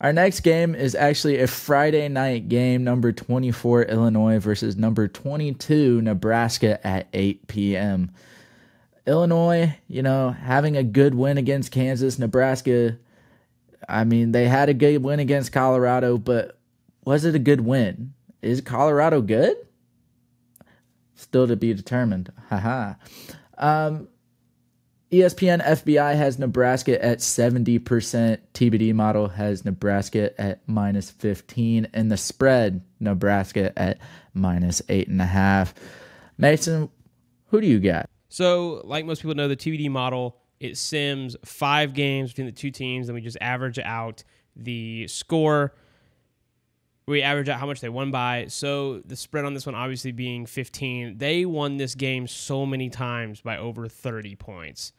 Our next game is actually a Friday night game, number 24 Illinois versus number 22 Nebraska at 8 p.m. Illinois, having a good win against Kansas. Nebraska, they had a good win against Colorado, but was it a good win? Is Colorado good? Still to be determined. Haha. ESPN FBI has Nebraska at 70%. TBD model has Nebraska at -15. And the spread, Nebraska at -8.5. Mason, who do you got? So, like most people know, the TBD model, it sims 5 games between the two teams, and we just average out the score. We average out how much they won by. So the spread on this one obviously being 15. They won this game so many times by over 30 points.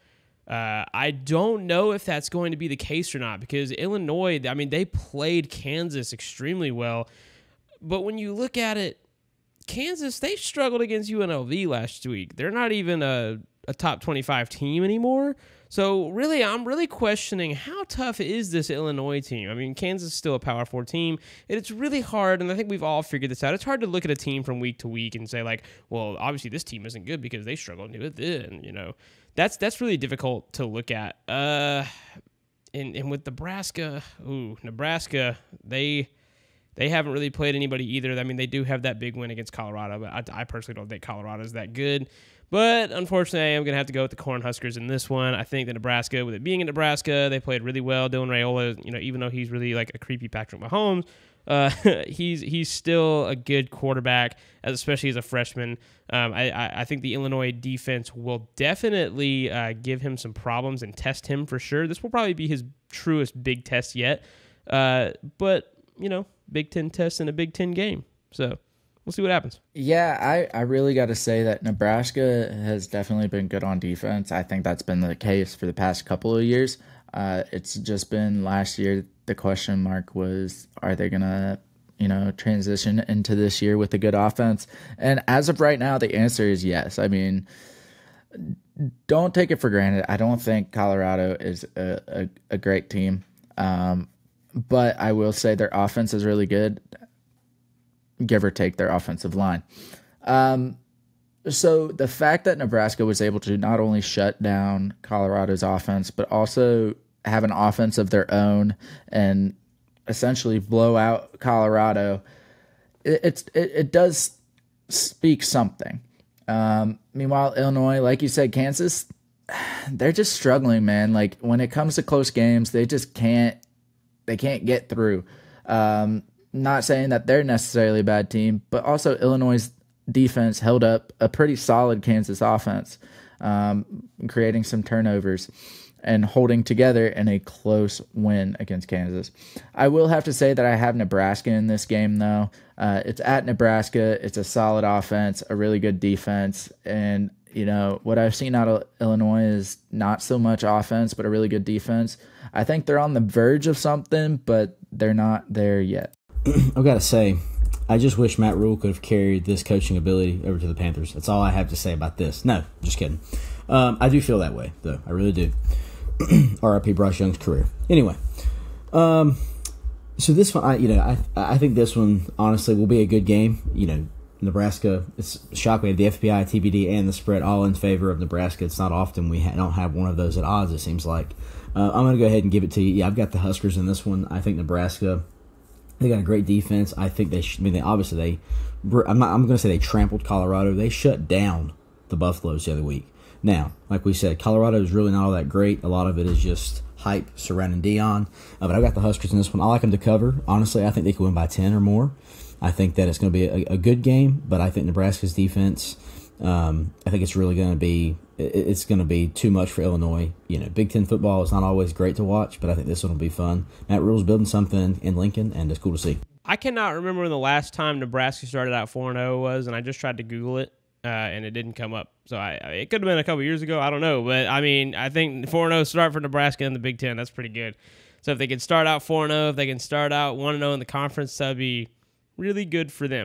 I don't know if that's going to be the case or not, because Illinois, they played Kansas extremely well. But when you look at it, Kansas, they struggled against UNLV last week. They're not even a top 25 team anymore. So really, I'm really questioning how tough is this Illinois team. Kansas is still a Power 4 team, and it's really hard, and I think we've all figured this out. It's hard to look at a team from week to week and say, well, obviously this team isn't good because they struggled with it, and, that's really difficult to look at. And with Nebraska, they haven't really played anybody either. They do have that big win against Colorado, but I personally don't think Colorado is that good. But unfortunately, I am going to have to go with the Cornhuskers in this one. I think that Nebraska, with it being in Nebraska, they played really well. Dylan Raiola, even though he's really like a creepy Patrick Mahomes, he's still a good quarterback, especially as a freshman. I think the Illinois defense will definitely give him some problems and test him for sure. This will probably be his truest big test yet. But, Big Ten test in a Big Ten game. So we'll see what happens. Yeah, I really got to say that Nebraska has definitely been good on defense. I think that's been the case for the past couple of years. It's just been last year, the question mark was, are they going to, transition into this year with a good offense? And as of right now, the answer is yes. Don't take it for granted. I don't think Colorado is a great team. But I will say their offense is really good, give or take their offensive line. So the fact that Nebraska was able to not only shut down Colorado's offense, but also have an offense of their own and essentially blow out Colorado, it does speak something. Meanwhile, Illinois, like you said, Kansas, they're just struggling, man. Like when it comes to close games, they just can't get through. Not saying that they're necessarily a bad team, but also Illinois' defense held up a pretty solid Kansas offense, creating some turnovers and holding together in a close win against Kansas. I will have to say that I have Nebraska in this game, though. It's at Nebraska. It's a solid offense, a really good defense, and what I've seen out of Illinois is not so much offense, but a really good defense. I think they're on the verge of something, but they're not there yet. I've got to say, I just wish Matt Rule could have carried this coaching ability over to the Panthers. That's all I have to say about this. No, just kidding. I do feel that way, though. I really do. R.I.P. Bryce Young's career. Anyway, so this one, I think this one honestly will be a good game. Nebraska, it's shocking. We have the FPI, TBD, and the spread all in favor of Nebraska. It's not often we don't have one of those at odds, it seems like. I'm going to go ahead and give it to you. Yeah, I've got the Huskers in this one. I think Nebraska, they got a great defense. I think I'm going to say they trampled Colorado. They shut down the Buffaloes the other week. Now, like we said, Colorado is really not all that great. A lot of it is just hype surrounding Dion. But I've got the Huskers in this one. I like them to cover. Honestly, I think they could win by 10 or more. I think that it's going to be a good game, but I think Nebraska's defense, I think it's really going to be too much for Illinois. Big Ten football is not always great to watch, but I think this one will be fun. Matt Rule's building something in Lincoln, and it's cool to see. I cannot remember when the last time Nebraska started out 4-0 was, and I just tried to Google it, and it didn't come up. So it could have been a couple years ago. I don't know, but I think 4-0 start for Nebraska in the Big Ten. That's pretty good. So if they can start out 4-0, if they can start out 1-0 in the conference, that'd be really good for them.